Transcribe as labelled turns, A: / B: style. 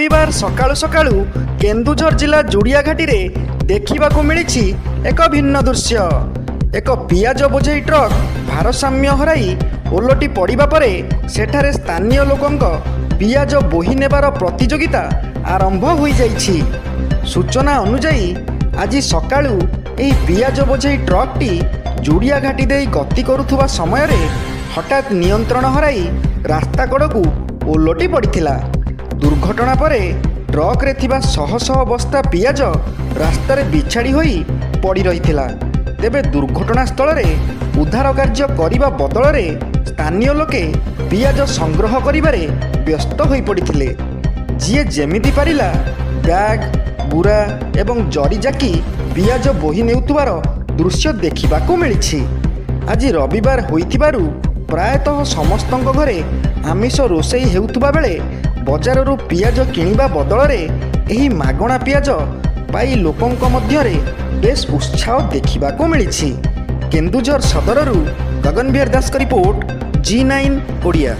A: रविवार सकाळु सकाळु केन्दुझर जिला जोड़ियाघाटी रे देखिबाकु मिलिछि एक भिन्न दृश्य। एक पियाज बोझेई ट्रक भारसाम्य हराई ओलटी पड़िबा परे सेठारे स्थानीय लोकंक पियाज बोही नेबार प्रतियोगिता आरंभ होई जाइछि। सूचना अनुसार आज सकाळु एही पियाज बोझेई ट्रकटी जोड़ियाघाटी देई गति करुथुबा समय रे हठात नियंत्रण हराई रास्ता कड़कू ओलटी पड़िथिला। दुर्घटना परे ट्रक रे थिबा शह शह बस्ता पियाज रास्ता रे बिछाड़ी होई पड़ी रहिथिला। तेबे दुर्घटना स्थल रे उद्धार कार्य करिबा बदल रे स्थानीय लोके पियाज संग्रह करिबारे व्यस्त होई पड़िथिले। जिए जेमिति पारिला बैग बुरा एवं जरी जाकी पियाज बोही नेउतुबार दृश्य देखिबाकू मिलिछि। आज रविवार होइथिबारु प्रायतः समस्तଙ୍କ घरे आमिष रोषेई हेउथुबा बेले बजाररू पियाज किनिबा बदଳରେ ଏହି मागଣା पियाज पाई लोकଙ୍କ ମଧ୍ୟରେ बेस उत्साह देखिबाकू मिलिछि। केन्दुझर सदररू गगन बिहार दासଙ୍କ रिपोर्ट G9 ओडिया।